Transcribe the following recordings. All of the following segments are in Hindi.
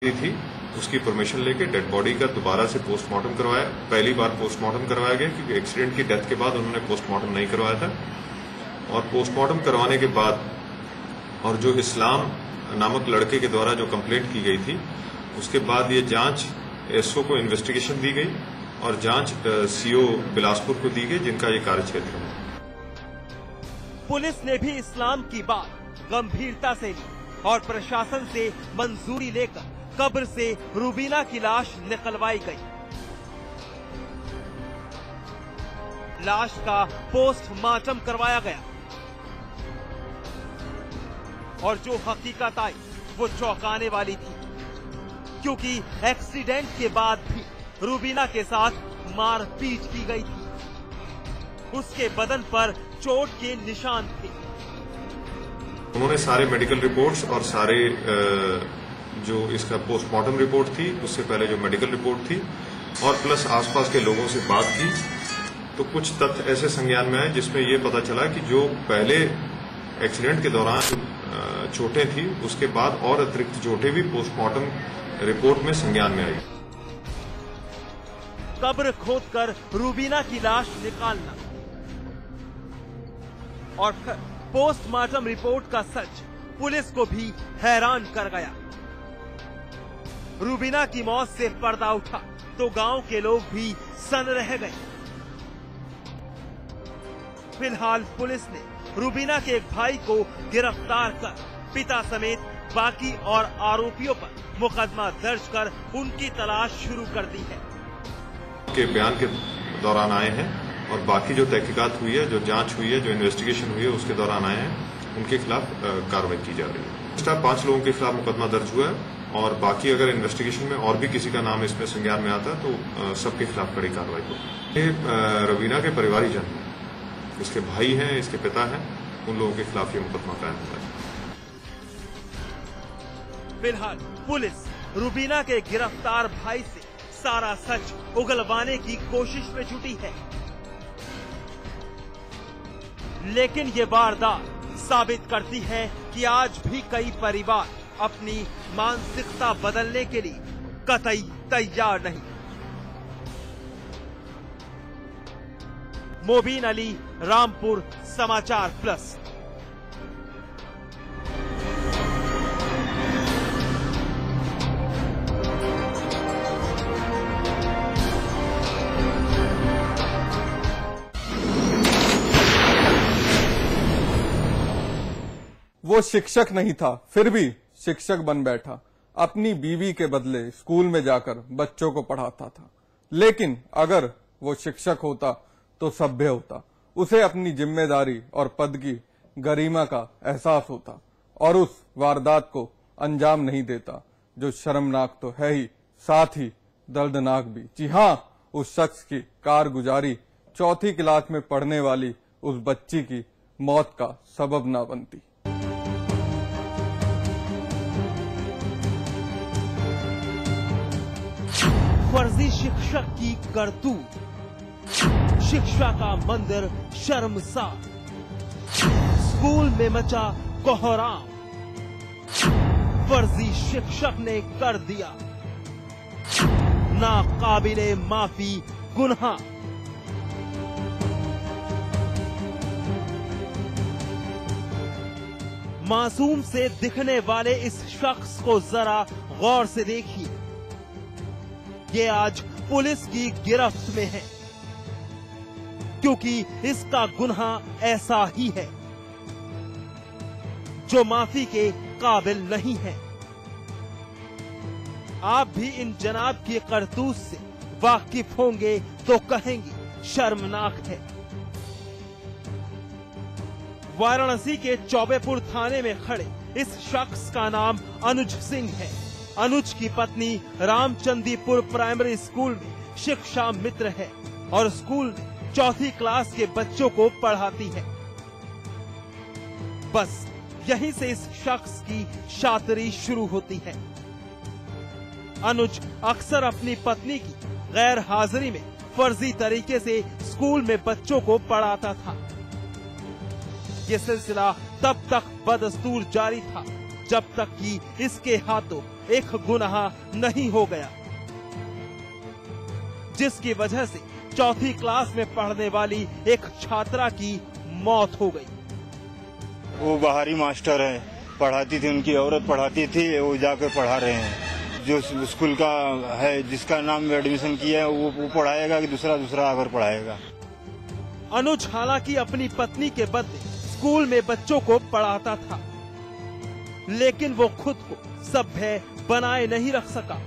थी, उसकी परमिशन लेके डेड बॉडी का दोबारा से पोस्टमार्टम करवाया। पहली बार पोस्टमार्टम करवाया गया क्योंकि एक्सीडेंट की डेथ के बाद उन्होंने पोस्टमार्टम नहीं करवाया था। और पोस्टमार्टम करवाने के बाद और जो इस्लाम नामक लड़के के द्वारा जो कंप्लेंट की गई थी, उसके बाद ये जांच एसओ को इन्वेस्टिगेशन दी गई और जांच सीओ बिलासपुर को दी गई, जिनका ये कार्य क्षेत्र है। पुलिस ने भी इस्लाम की बात गंभीरता से ली और प्रशासन से मंजूरी लेकर कब्र से रूबीना की लाश निकलवाई गई। लाश का पोस्टमार्टम करवाया गया और जो हकीकत आई वो चौंकाने वाली थी, क्योंकि एक्सीडेंट के बाद भी रूबीना के साथ मारपीट की गई थी। उसके बदन पर चोट के निशान थे। उन्होंने सारे मेडिकल रिपोर्ट्स और सारे जो इसका पोस्टमार्टम रिपोर्ट थी, उससे पहले जो मेडिकल रिपोर्ट थी और प्लस आसपास के लोगों से बात की, तो कुछ तथ्य ऐसे संज्ञान में आए जिसमें ये पता चला कि जो पहले एक्सीडेंट के दौरान चोटें थी, उसके बाद और अतिरिक्त चोटें भी पोस्टमार्टम रिपोर्ट में संज्ञान में आई। कब्र खोदकर रूबीना की लाश निकालना और फिर पोस्टमार्टम रिपोर्ट का सच पुलिस को भी हैरान कर गया। रूबीना की मौत से पर्दा उठा तो गांव के लोग भी सन रह गए। फिलहाल पुलिस ने रूबीना के एक भाई को गिरफ्तार कर पिता समेत बाकी और आरोपियों पर मुकदमा दर्ज कर उनकी तलाश शुरू कर दी है। के बयान के दौरान आए हैं और बाकी जो तहकीकात हुई है, जो जांच हुई है, जो इन्वेस्टिगेशन हुई है, उसके दौरान आए हैं, उनके खिलाफ कार्रवाई की जा रही है। 5 लोगों के खिलाफ मुकदमा दर्ज हुआ है और बाकी अगर इन्वेस्टिगेशन में और भी किसी का नाम इसमें संज्ञान में आता है तो सबके खिलाफ कड़ी कार्रवाई होगी। ये रूबीना के परिवारीजन, इसके भाई हैं, इसके पिता हैं, उन लोगों के खिलाफ ये मुकदमा कायम हुआ है। फिलहाल पुलिस रूबीना के गिरफ्तार भाई से सारा सच उगलवाने की कोशिश में जुटी है, लेकिन ये वारदात साबित करती है कि आज भी कई परिवार अपनी मानसिकता बदलने के लिए कतई तैयार नहीं। मोबीन अली, रामपुर, समाचार प्लस। वो शिक्षक नहीं था, फिर भी शिक्षक बन बैठा। अपनी बीवी के बदले स्कूल में जाकर बच्चों को पढ़ाता था। लेकिन अगर वो शिक्षक होता तो सभ्य होता, उसे अपनी जिम्मेदारी और पद की गरिमा का एहसास होता और उस वारदात को अंजाम नहीं देता, जो शर्मनाक तो है ही, साथ ही दर्दनाक भी। जी हाँ, उस शख्स की कारगुजारी 4th क्लास में पढ़ने वाली उस बच्ची की मौत का सबब ना बनती। फर्जी शिक्षक की करतूत, शिक्षा का मंदिर शर्मसार, स्कूल में मचा कोहराम, फर्जी शिक्षक ने कर दिया नाकाबिले माफी गुनाह। मासूम से दिखने वाले इस शख्स को जरा गौर से देखिए। ये आज पुलिस की गिरफ्त में है क्योंकि इसका गुनाह ऐसा ही है जो माफी के काबिल नहीं है। आप भी इन जनाब की करतूत से वाकिफ होंगे तो कहेंगे शर्मनाक है। वाराणसी के चौबेपुर थाने में खड़े इस शख्स का नाम अनुज सिंह है। अनुज की पत्नी रामचंदीपुर प्राइमरी स्कूल में शिक्षा मित्र है और स्कूल में 4th क्लास के बच्चों को पढ़ाती है। बस यहीं से इस शख्स की शातिरी शुरू होती है। अनुज अक्सर अपनी पत्नी की गैर हाजिरी में फर्जी तरीके से स्कूल में बच्चों को पढ़ाता था। ये सिलसिला तब तक बदस्तूर जारी था जब तक कि इसके हाथों एक गुनाह नहीं हो गया, जिसकी वजह से चौथी क्लास में पढ़ने वाली एक छात्रा की मौत हो गई। वो बाहरी मास्टर है, पढ़ाती थी, उनकी औरत पढ़ाती थी, वो जाकर पढ़ा रहे हैं। जो स्कूल का है, जिसका नाम में एडमिशन किया है, वो पढ़ाएगा कि दूसरा आकर पढ़ाएगा। अनुज हालांकि अपनी पत्नी के बदले स्कूल में बच्चों को पढ़ाता था, लेकिन वो खुद को सभ्य बनाए नहीं रख सका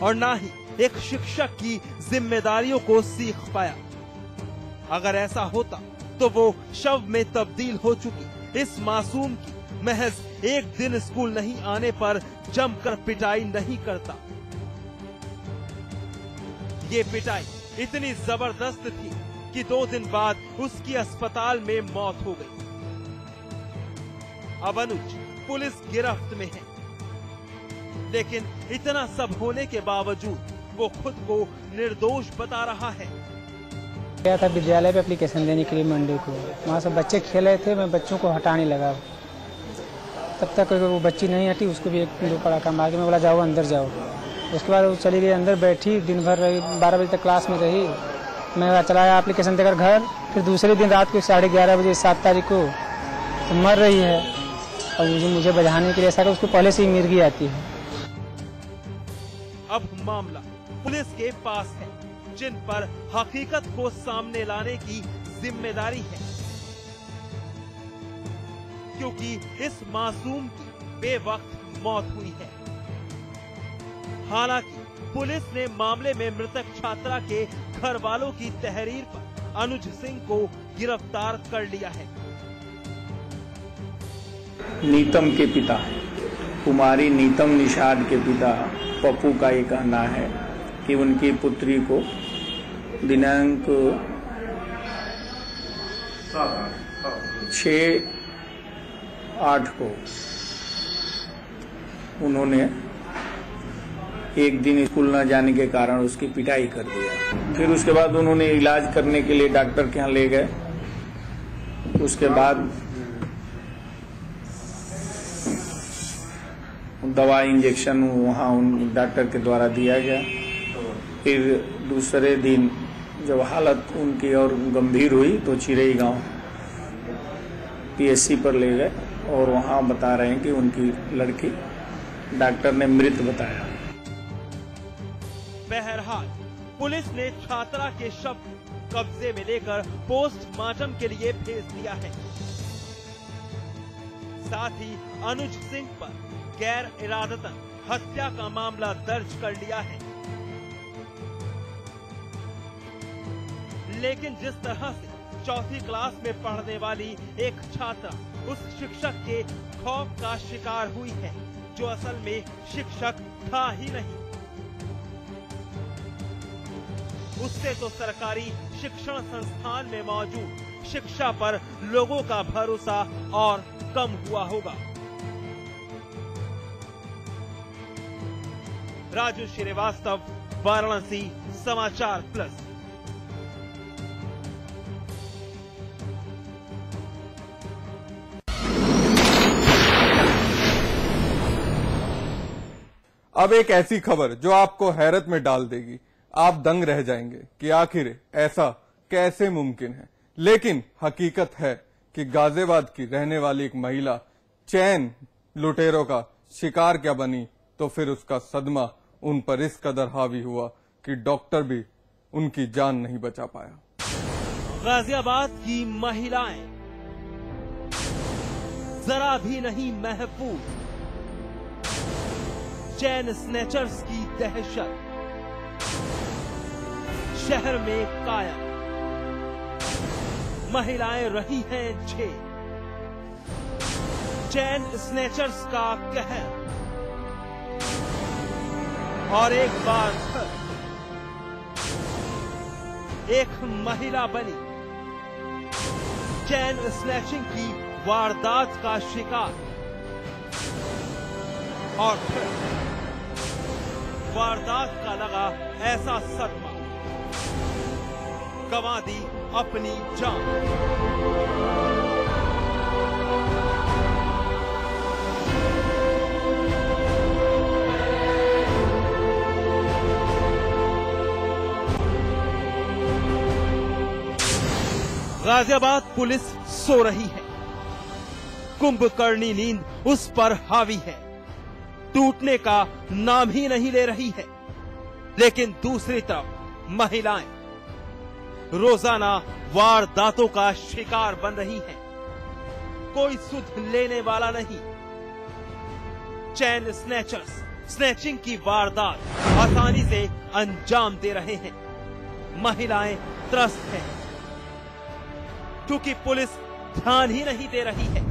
और ना ही एक शिक्षक की जिम्मेदारियों को सीख पाया। अगर ऐसा होता तो वो शव में तब्दील हो चुकी इस मासूम की महज एक दिन स्कूल नहीं आने पर जमकर पिटाई नहीं करता। ये पिटाई इतनी जबरदस्त थी कि 2 दिन बाद उसकी अस्पताल में मौत हो गई। अब अनुज पुलिस गिरफ्त में है, लेकिन इतना सब होने के बावजूद वो खुद को निर्दोष बता रहा है। गया था विद्यालय पे एप्लीकेशन देने के लिए मंडे को, वहाँ सब बच्चे खेल रहे थे, मैं बच्चों को हटाने लगा। तब तक वो बच्ची नहीं हटी, उसको भी 1-2 पड़ाका मार के मैं बोला जाओ अंदर जाओ। उसके बाद वो चली गई अंदर, बैठी दिन भर रही, 12 बजे तक क्लास में रही। मैं चला आया एप्लीकेशन देकर घर, फिर दूसरे दिन रात को 11:30 बजे 7 तारीख को तो मर रही है। और मुझे बचाने के लिए ऐसा उसको पहले से ही मिर्गी आती है। अब मामला पुलिस के पास है, जिन पर हकीकत को सामने लाने की जिम्मेदारी है, क्योंकि इस मासूम की बेवक्त मौत हुई है। हालांकि पुलिस ने मामले में मृतक छात्रा के घर वालों की तहरीर पर अनुज सिंह को गिरफ्तार कर लिया है। नीतम के पिता, कुमारी नीतम निषाद के पिता पप्पू का ये कहना है कि उनकी पुत्री को दिनांक 6/8 को उन्होंने एक दिन स्कूल न जाने के कारण उसकी पिटाई कर दिया। फिर उसके बाद उन्होंने इलाज करने के लिए डॉक्टर के यहाँ ले गए। उसके बाद दवा इंजेक्शन वहाँ उन डॉक्टर के द्वारा दिया गया। फिर दूसरे दिन जब हालत उनकी और गंभीर हुई तो चिरई गांव PSC पर ले गए और वहाँ बता रहे हैं कि उनकी लड़की डॉक्टर ने मृत बताया। बहरहाल पुलिस ने छात्रा के शव कब्जे में लेकर पोस्टमार्टम के लिए भेज दिया है। साथ ही अनुज सिंह पर गैर इरादतन हत्या का मामला दर्ज कर लिया है। लेकिन जिस तरह से चौथी क्लास में पढ़ने वाली एक छात्रा उस शिक्षक के खौफ का शिकार हुई है, जो असल में शिक्षक था ही नहीं, उससे तो सरकारी शिक्षण संस्थान में मौजूद शिक्षा पर लोगों का भरोसा और कम हुआ होगा। राजू श्रीवास्तव, वाराणसी, समाचार प्लस। अब एक ऐसी खबर जो आपको हैरत में डाल देगी। आप दंग रह जाएंगे कि आखिर ऐसा कैसे मुमकिन है। लेकिन हकीकत है कि गाजियाबाद की रहने वाली एक महिला चैन लुटेरों का शिकार क्या बनी, तो फिर उसका सदमा उन पर इस कदर हावी हुआ कि डॉक्टर भी उनकी जान नहीं बचा पाया। गाजियाबाद की महिलाएं जरा भी नहीं महफूज। चैन स्नैचर्स की दहशत शहर में कायम। महिलाएं रही हैं झेल। चैन स्नैचर्स का कहर। और एक बार फिर एक महिला बनी चैन स्नैचिंग की वारदात का शिकार। और फिर वारदात का लगा ऐसा सदमा, गंवा दी अपनी जान। गाजियाबाद पुलिस सो रही है। कुंभकर्णी नींद उस पर हावी है, टूटने का नाम ही नहीं ले रही है। लेकिन दूसरी तरफ महिलाएं रोजाना वारदातों का शिकार बन रही हैं। कोई सुध लेने वाला नहीं। चैन स्नैचर्स स्नैचिंग की वारदात आसानी से अंजाम दे रहे हैं। महिलाएं त्रस्त हैं क्योंकि पुलिस ध्यान ही नहीं दे रही है।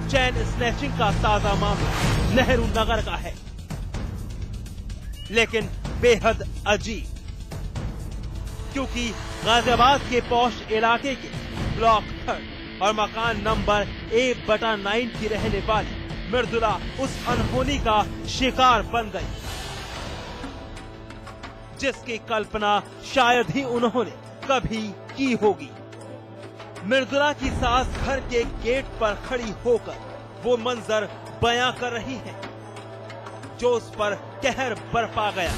चैन स्नैचिंग का ताजा मामला नेहरू नगर का है, लेकिन बेहद अजीब, क्योंकि गाजियाबाद के पौष इलाके के ब्लॉक 3 और मकान नंबर 1/9 की रहने वाली मृदुला उस अनहोनी का शिकार बन गई जिसकी कल्पना शायद ही उन्होंने कभी की होगी। मृदुला की सास घर के गेट पर खड़ी होकर वो मंजर बयां कर रही है जो उस पर कहर बरपा गया।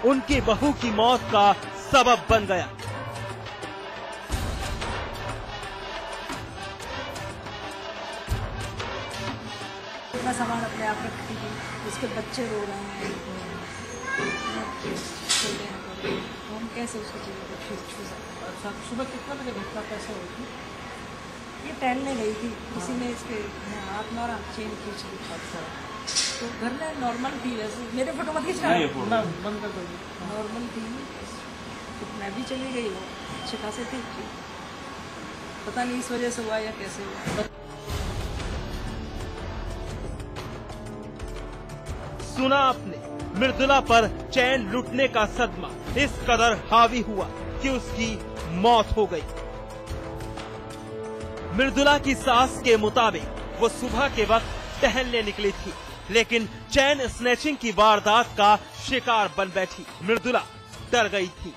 उनकी बहू की मौत का सबब बन गया। अपना सामान अपने आप रखती थी, उसके बच्चे रो रहे हैं, तो हम कैसे उसको छू सकते। सुबह कितना बजे घटना कैसे हुई थी? ये टहलने गई थी, किसी ने इसके हाथ मारा, चेन खींच ली। तो घर में नॉर्मल थी, वैसे मेरे फोटो मत खींचना, बंद कर दो। नॉर्मल थी, तो मैं भी चली गई, वो अच्छे खासे थी। पता नहीं इस वजह से हुआ या कैसे हुआ। सुना आपने, मृदुला पर चैन लूटने का सदमा इस कदर हावी हुआ कि उसकी मौत हो गई। मृदुला की सास के मुताबिक वो सुबह के वक्त टहलने निकली थी, लेकिन चैन स्नैचिंग की वारदात का शिकार बन बैठी। मृदुला डर गई थी।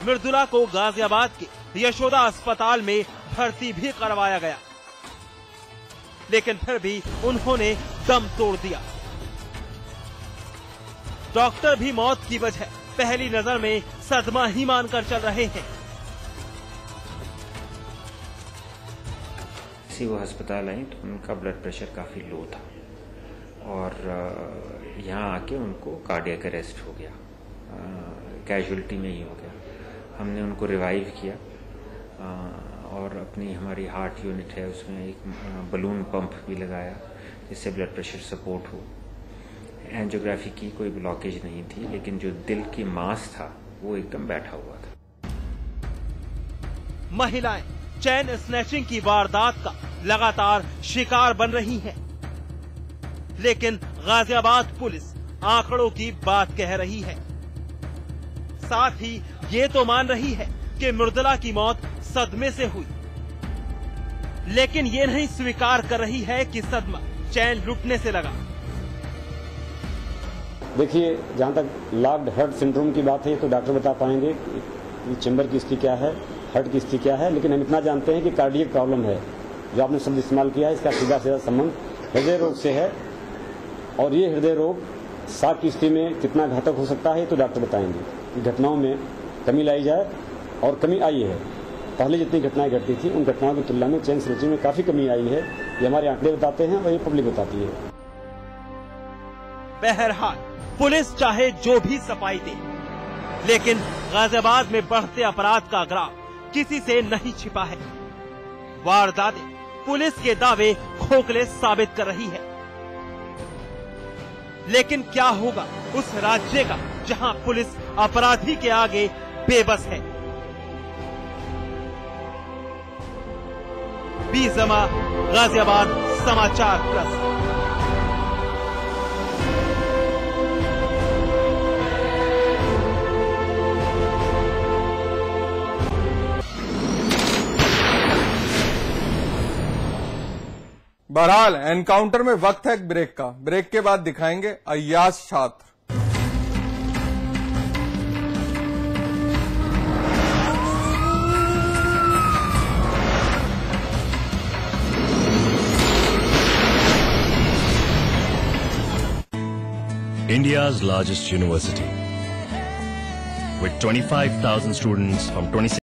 मृदुला को गाजियाबाद के यशोदा अस्पताल में भर्ती भी करवाया गया, लेकिन फिर भी उन्होंने दम तोड़ दिया। डॉक्टर भी मौत की वजह पहली नजर में सदमा ही मानकर चल रहे हैं। वो अस्पताल आई तो उनका ब्लड प्रेशर काफ़ी लो था और यहाँ आके उनको कार्डियक अरेस्ट हो गया, कैजुअल्टी में ही हो गया। हमने उनको रिवाइव किया और अपनी हमारी हार्ट यूनिट है उसमें एक बलून पंप भी लगाया जिससे ब्लड प्रेशर सपोर्ट हो। एंजियोग्राफी की कोई ब्लॉकेज नहीं थी, लेकिन जो दिल की मांस था वो एकदम बैठा हुआ था। महिलाएं चैन स्नैचिंग की वारदात का लगातार शिकार बन रही हैं, लेकिन गाजियाबाद पुलिस आंकड़ों की बात कह रही है। साथ ही ये तो मान रही है कि मृदुला की मौत सदमे से हुई, लेकिन ये नहीं स्वीकार कर रही है कि सदमा चैन लूटने से लगा। देखिए, जहाँ तक लॉक्ड हार्ट सिंड्रोम की बात है तो डॉक्टर बता पाएंगे कि चैम्बर की स्थिति क्या है, हार्ट की स्थिति क्या है, लेकिन हम इतना जानते हैं कि कार्डियक प्रॉब्लम है। जो आपने शब्द इस्तेमाल किया है इसका सीधा सीधा संबंध हृदय रोग से है, और ये हृदय रोग साथ की स्थिति में कितना घातक हो सकता है तो डॉक्टर बताएंगे। घटनाओं में कमी लाई जाए, और कमी आई है। पहले जितनी घटनाएं घटती थी उन घटनाओं की तुलना में चैन स्नैचिंग में काफी कमी आई है। ये हमारे आंकड़े बताते हैं और ये पब्लिक बताती है। बहरहाल पुलिस चाहे जो भी सफाई दे, लेकिन गाजियाबाद में बढ़ते अपराध का ग्राफ किसी से नहीं छिपा है। वारदातें पुलिस के दावे खोखले साबित कर रही है। लेकिन क्या होगा उस राज्य का जहां पुलिस अपराधी के आगे बेबस है। बी जमा, गाजियाबाद समाचार प्लस। बहरहाल एनकाउंटर में वक्त है ब्रेक का। ब्रेक के बाद दिखाएंगे अय्याश छात्र। India's largest university with 25,000 students from 26